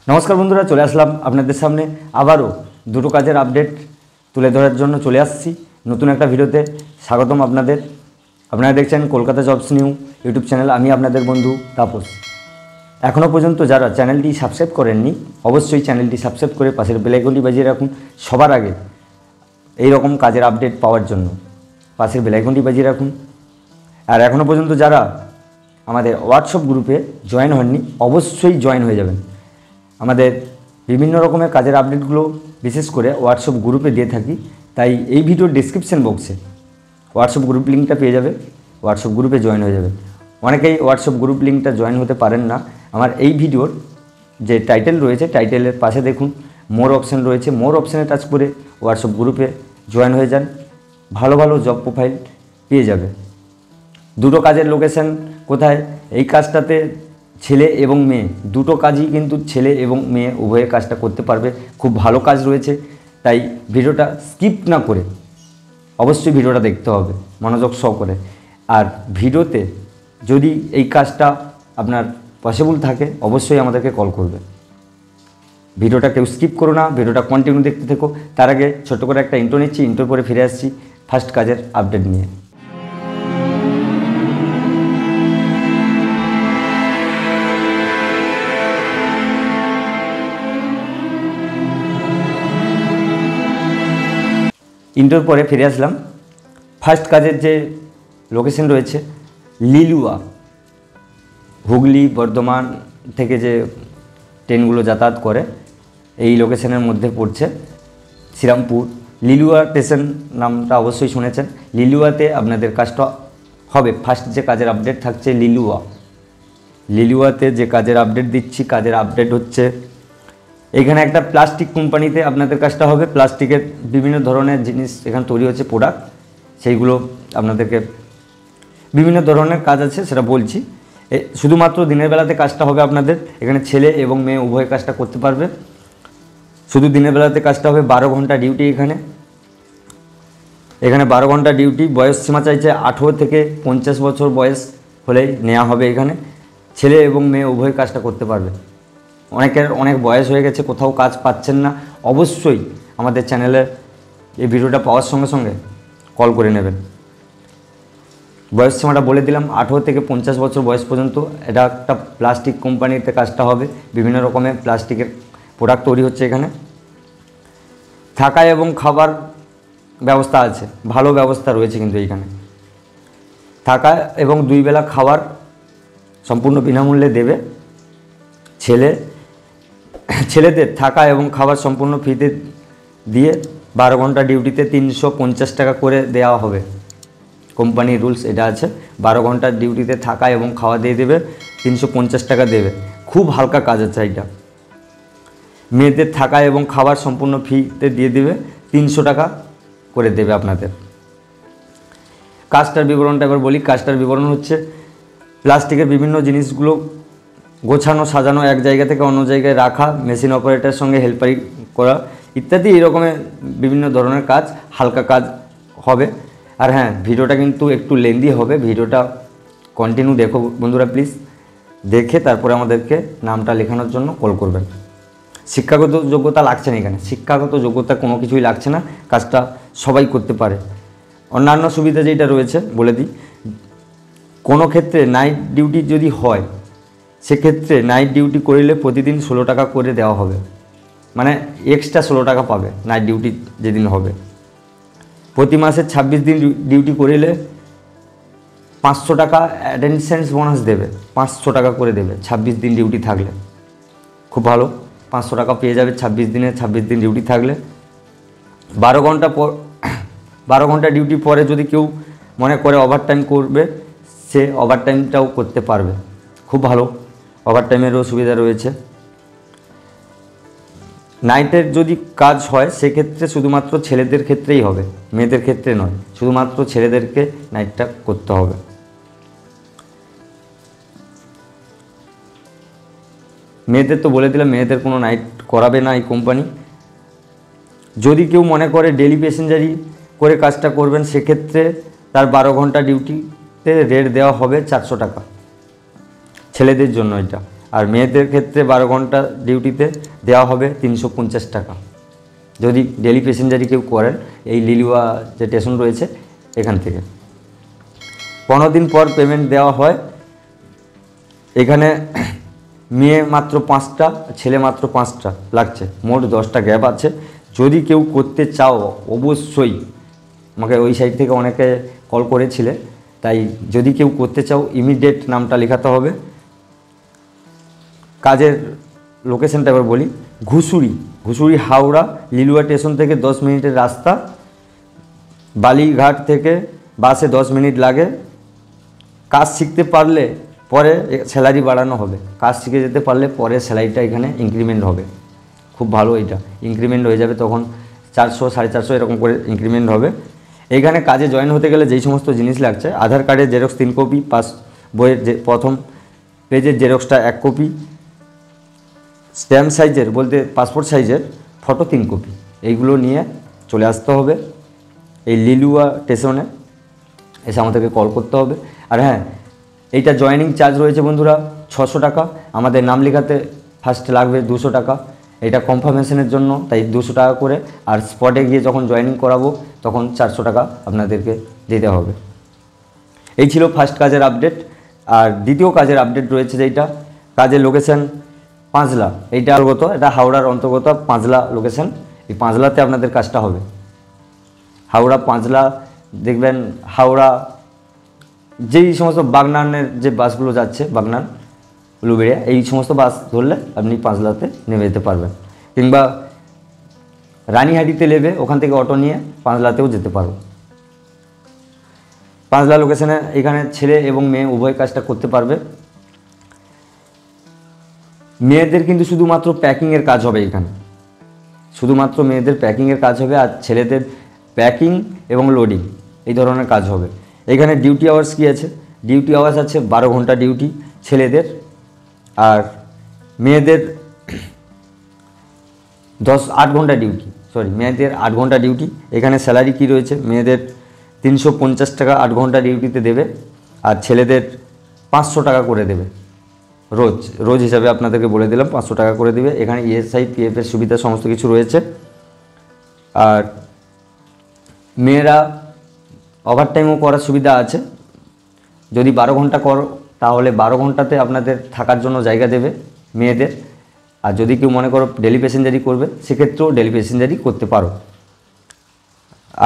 नमस्कार बंधुरा चले आसलाम आपनादेर सामने आबारो दुटो काजेर आपडेट तुले धरार जन्य चले आसछि नतून एकटा भिडियोते स्वागतम आपनादेर। आपनारा देखছেন कलकाता जब्स निউ यूट्यूब चैनल। आमी आपनादेर बंधु तापस। एखोनो पर्यन्त जारा चैनलटी सबस्क्राइब करेनনি अवश्यई चैनलटी सबस्क्राइब करे पाশের বেল আইকনটি বাজিয়ে রাখুন সবার আগে এই রকম কাজের আপডেট পাওয়ার জন্য পাশের বেল আইকনটি বাজিয়ে রাখুন। আর এখনো পর্যন্ত যারা আমাদের হোয়াটসঅ্যাপ গ্রুপে জয়েন হননি অবশ্যই জয়েন হয়ে যাবেন। আমাদের বিভিন্ন রকমের কাজের আপডেটগুলো বিশেষ করে হোয়াটসঅ্যাপ গ্রুপে দিয়ে থাকি, তাই এই ভিডিওর ডেসক্রিপশন বক্সে হোয়াটসঅ্যাপ গ্রুপ লিঙ্কটা পেয়ে যাবে, হোয়াটসঅ্যাপ গ্রুপে জয়েন হয়ে যাবে। অনেকেই হোয়াটসঅ্যাপ গ্রুপ লিঙ্কটা জয়েন হতে পারেন না। আমার এই ভিডিওর যে টাইটেল রয়েছে টাইটেলের পাশে দেখুন মোর অপশান রয়েছে, মোর অপশানে টাচ করে হোয়াটসঅ্যাপ গ্রুপে জয়েন হয়ে যান, ভালো ভালো জব প্রোফাইল পেয়ে যাবে। দুটো কাজের লোকেশন কোথায়? এই কাজটাতে ছেলে এবং মেয়ে দুটো কাজই কিন্তু ছেলে এবং মেয়ে উভয়ে কাজটা করতে পারবে। খুব ভালো কাজ রয়েছে, তাই ভিডিওটা স্কিপ না করে অবশ্যই ভিডিওটা দেখতে হবে মনোযোগ সহকারে। আর ভিডিওতে যদি এই কাজটা আপনার পসিবল থাকে অবশ্যই আমাদেরকে কল করবে। ভিডিওটা কেউ স্কিপ করো না, ভিডিওটা কন্টিনিউ দেখতে থেকো। তার আগে ছোট্ট করে একটা ইন্ট্রো নিচ্ছি, ইন্ট্রোর পরে ফিরে আসছি ফার্স্ট কাজের আপডেট নিয়ে। ইন্টোর পরে ফিরে আসলাম। ফার্স্ট কাজের যে লোকেশন রয়েছে লিলুয়া, হুগলি বর্ধমান থেকে যে ট্রেনগুলো যাতায়াত করে এই লোকেশনের মধ্যে পড়ছে শ্রীরামপুর। লিলুয়া স্টেশন নামটা অবশ্যই শুনেছেন। লিলুয়াতে আপনাদের কাজটা হবে। ফার্স্ট যে কাজের আপডেট থাকছে লিলুয়াতে যে কাজের আপডেট দিচ্ছি, কাজের আপডেট হচ্ছে এখানে একটা প্লাস্টিক কোম্পানিতে আপনাদের কাজটা হবে। প্লাস্টিকের বিভিন্ন ধরনের জিনিস এখানে তৈরি হচ্ছে প্রোডাক্ট, সেইগুলো আপনাদেরকে বিভিন্ন ধরনের কাজ আছে সেটা বলছি। শুধুমাত্র দিনের বেলাতে কাজটা হবে আপনাদের। এখানে ছেলে এবং মেয়ে উভয় কাজটা করতে পারবে। শুধু দিনের বেলাতে কাজটা হবে। 12 ঘন্টা ডিউটি এখানে 12 ঘন্টা ডিউটি। বয়স সীমা চাইছে 18 থেকে 50 বছর বয়স হলেই নেওয়া হবে। এখানে ছেলে এবং মেয়ে উভয় কাজটা করতে পারবে। অনেকের অনেক বয়স হয়ে গেছে, কোথাও কাজ পাচ্ছেন না, অবশ্যই আমাদের চ্যানেলের এই ভিডিওটা পাওয়ার সঙ্গে সঙ্গে কল করে নেবেন। বয়স সীমাটা বলে দিলাম 18 থেকে 50 বছর বয়স পর্যন্ত। এটা একটা প্লাস্টিক কোম্পানিতে কাজটা হবে। বিভিন্ন রকমের প্লাস্টিকের প্রোডাক্ট তৈরি হচ্ছে এখানে। থাকা এবং খাবার ব্যবস্থা আছে, ভালো ব্যবস্থা রয়েছে কিন্তু এইখানে। থাকা এবং 2 বেলা খাবার সম্পূর্ণ বিনামূল্যে দেবে। ছেলেদের থাকা এবং খাবার সম্পূর্ণ ফ্রিতে দিয়ে 12 ঘন্টা ডিউটিতে 350 টাকা করে দেওয়া হবে। কোম্পানির রুলস এটা আছে। 12 ঘন্টা ডিউটিতে থাকা এবং খাওয়া দিয়ে দেবে, 350 টাকা দেবে। খুব হালকা কাজ আছে এইটা। মেয়েদের থাকা এবং খাবার সম্পূর্ণ ফ্রিতে দিয়ে দেবে, 300 টাকা করে দেবে আপনাদের। কাজটার বিবরণটা এবার বলি। কাজটার বিবরণ হচ্ছে প্লাস্টিকের বিভিন্ন জিনিসগুলো গোছানো সাজানো, এক জায়গা থেকে অন্য জায়গায় রাখা, মেশিন অপারেটরের সঙ্গে হেল্পারি করা ইত্যাদি এই রকমের বিভিন্ন ধরনের কাজ, হালকা কাজ হবে। আর হ্যাঁ, ভিডিওটা কিন্তু একটু লেন্দি হবে। ভিডিওটা কন্টিনিউ দেখো বন্ধুরা প্লিজ, দেখে তারপরে আমাদেরকে নামটা লেখানোর জন্য কল করবেন। শিক্ষাগত যোগ্যতা লাগছে না এখানে, শিক্ষাগত যোগ্যতা কোনো কিছুই লাগছে না। কাজটা সবাই করতে পারে। অন্যান্য সুবিধা যেটা রয়েছে বলে দিই। কোনো ক্ষেত্রে নাইট ডিউটি যদি হয় সেক্ষেত্রে নাইট ডিউটি করিলে প্রতিদিন 16 টাকা করে দেওয়া হবে, মানে এক্সট্রা 16 টাকা পাবে নাইট ডিউটি যেদিন হবে। প্রতি মাসে 26 দিন ডিউটি করিলে 500 টাকা অ্যাটেনডেন্স বোনাস দেবে, 500 টাকা করে দেবে 26 দিন ডিউটি থাকলে। খুব ভালো, 500 টাকা পেয়ে যাবে 26 দিন ডিউটি থাকলে। 12 ঘন্টা ডিউটি পরে যদি কেউ মনে করে ওভারটাইম করবে সে ওভারটাইমটাও করতে পারবে। খুব ভালো, ওভারটাইমেরও সুবিধা রয়েছে। নাইটের যদি কাজ হয় সেক্ষেত্রে শুধুমাত্র ছেলেদের ক্ষেত্রেই হবে, মেয়েদের ক্ষেত্রে নয়। শুধুমাত্র ছেলেদেরকে নাইটটা করতে হবে। মেয়েদের তো বলে দিলাম, মেয়েদের কোনো নাইট করাবে না এই কোম্পানি। যদি কেউ মনে করে ডেলি প্যাসেঞ্জারি করে কাজটা করবেন সেক্ষেত্রে তার 12 ঘন্টা ডিউটিতে রেট দেওয়া হবে 400 টাকা ছেলেদের জন্য এটা। আর মেয়েদের ক্ষেত্রে 12 ঘন্টা ডিউটিতে দেওয়া হবে 350 টাকা, যদি ডেলি প্যাসেঞ্জারি কেউ করেন এই লিলুয়া যে স্টেশন রয়েছে এখান থেকে। 15 দিন পর পেমেন্ট দেওয়া হয়। এখানে মেয়ে মাত্র 5টা, ছেলে মাত্র 5টা লাগছে, মোট 10টা গ্যাপ আছে। যদি কেউ করতে চাও অবশ্যই, আমাকে ওই সাইড থেকে অনেকে কল করেছিলে, তাই যদি কেউ করতে চাও ইমিডিয়েট নামটা লেখাতে হবে। কাজের লোকেশনটা এবার বলি, ঘুষুরি হাওড়া লিলুয়া স্টেশন থেকে 10 মিনিটের রাস্তা। বালিঘাট থেকে বাসে 10 মিনিট লাগে। কাজ শিখতে পারলে পরে স্যালারি বাড়ানো হবে, কাজ শিখে যেতে পারলে পরে স্যালারিটা এখানে ইনক্রিমেন্ট হবে। খুব ভালো, এটা ইনক্রিমেন্ট হয়ে যাবে, তখন 400 450 এরকম করে ইনক্রিমেন্ট হবে। এইখানে কাজে জয়েন হতে গেলে যেই সমস্ত জিনিস লাগছে, আধার কার্ডের জেরক্স 3 কপি, পাস বইয়ের যে প্রথম পেজের জেরক্সটা 1 কপি, স্ট্যাম্প সাইজের বলতে পাসপোর্ট সাইজের ফটো 3 কপি, এইগুলো নিয়ে চলে আসতে হবে এই লিলুয়া স্টেশনে। এসে আমাদেরকে কল করতে হবে। আর হ্যাঁ, এইটা জয়েনিং চার্জ রয়েছে বন্ধুরা 600 টাকা। আমাদের নাম লেখাতে ফার্স্ট লাগবে 200 টাকা, এটা কনফার্মেশনের জন্য, তাই 200 টাকা করে। আর স্পটে গিয়ে যখন জয়েনিং করাবো তখন 400 টাকা আপনাদেরকে দিতে হবে। এই ছিল ফার্স্ট কাজের আপডেট। আর দ্বিতীয় কাজের আপডেট রয়েছে যেটা, কাজের লোকেশন পাঁচলা, এইটা অন্তর্গত, এটা হাওড়ার অন্তর্গত পাঁচলা লোকেশন। এই পাঁচলাতে আপনাদের কাজটা হবে। হাওড়া পাঁচলা দেখবেন, হাওড়া যেই সমস্ত বাগনানের যে বাসগুলো যাচ্ছে, বাগনান উলুবেড়িয়া, এই সমস্ত বাস ধরলে আপনি পাঁচলাতে নেমে যেতে পারবেন, কিংবা রানীহাটিতে নেবে, ওখান থেকে অটো নিয়ে পাঁচলাতেও যেতে পারবো। পাঁচলা লোকেশনে এখানে ছেলে এবং মেয়ে উভয় কাজটা করতে পারবে। মেয়েদের কিন্তু শুধুমাত্র প্যাকিংয়ের কাজ হবে এখানে, শুধুমাত্র মেয়েদের প্যাকিংয়ের কাজ হবে, আর ছেলেদের প্যাকিং এবং লোডিং এই ধরনের কাজ হবে। এখানে ডিউটি আওয়ার্স কী আছে? ডিউটি আওয়ার্স আছে 12 ঘন্টা ডিউটি ছেলেদের, আর মেয়েদের 8 ঘন্টা ডিউটি, মেয়েদের 8 ঘন্টা ডিউটি। এখানে স্যালারি কী রয়েছে? মেয়েদের 350 টাকা 8 ঘন্টা ডিউটিতে দেবে, আর ছেলেদের 500 টাকা করে দেবে রোজ হিসাবে। আপনাদেরকে বলে দিলাম 500 টাকা করে দেবে। এখানে ইএসআই পিএফের সুবিধা সমস্ত কিছু রয়েছে। আর মেয়েরা ওভারটাইমও করার সুবিধা আছে। যদি 12 ঘন্টা করো তাহলে 12 ঘন্টাতে আপনাদের থাকার জন্য জায়গা দেবে মেয়েদের। আর যদি কেউ মনে করো ডেলি প্যাসেঞ্জারি করবে, সেক্ষেত্রেও ডেলি প্যাসেঞ্জারি করতে পারো।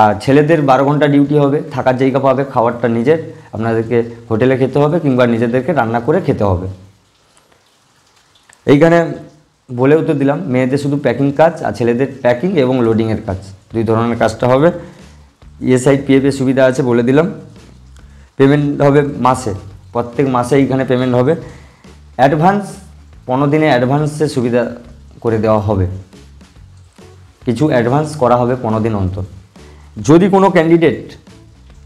আর ছেলেদের 12 ঘন্টা ডিউটি হবে, থাকার জায়গা পাবে, খাবারটা নিজের আপনাদেরকে হোটেলে খেতে হবে কিংবা নিজেদেরকে রান্না করে খেতে হবে। এইখানে বলেও তো দিলাম, মেয়েদের শুধু প্যাকিং কাজ আর ছেলেদের প্যাকিং এবং লোডিংয়ের কাজ, 2 ধরনের কাজটা হবে। ইএসআই পিএফের সুবিধা আছে বলে দিলাম। পেমেন্ট হবে মাসে, প্রত্যেক মাসে এইখানে পেমেন্ট হবে। অ্যাডভান্স 15 দিনে অ্যাডভান্সের সুবিধা করে দেওয়া হবে, কিছু অ্যাডভান্স করা হবে 15 দিন অন্তর। যদি কোনো ক্যান্ডিডেট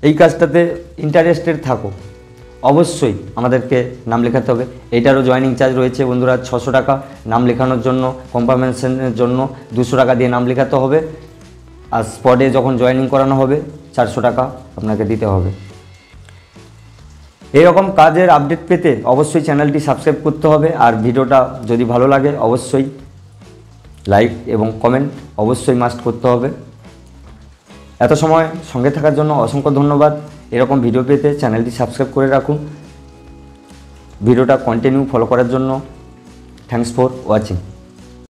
এই কাজটাতে ইন্টারেস্টেড থাকো, অবশ্যই আমাদেরকে নাম লেখাতে হবে। এটারও জয়েনিং চার্জ রয়েছে বন্ধুরা 600 টাকা। নাম লেখানোর জন্য, কনফার্মেশনের জন্য 200 টাকা দিয়ে নাম লেখাতে হবে। আর স্পটে যখন জয়েনিং করানো হবে 400 টাকা আপনাকে দিতে হবে। এরকম কাজের আপডেট পেতে অবশ্যই চ্যানেলটি সাবস্ক্রাইব করতে হবে। আর ভিডিওটা যদি ভালো লাগে অবশ্যই লাইক এবং কমেন্ট অবশ্যই মাস্ট করতে হবে। এত সময় সঙ্গে থাকার জন্য অসংখ্য ধন্যবাদ। এরকম ভিডিও পেতে চ্যানেলটি সাবস্ক্রাইব করে রাখুন। ভিডিওটা কন্টিনিউ ফলো করার জন্য থ্যাঙ্কস ফর ওয়াচিং।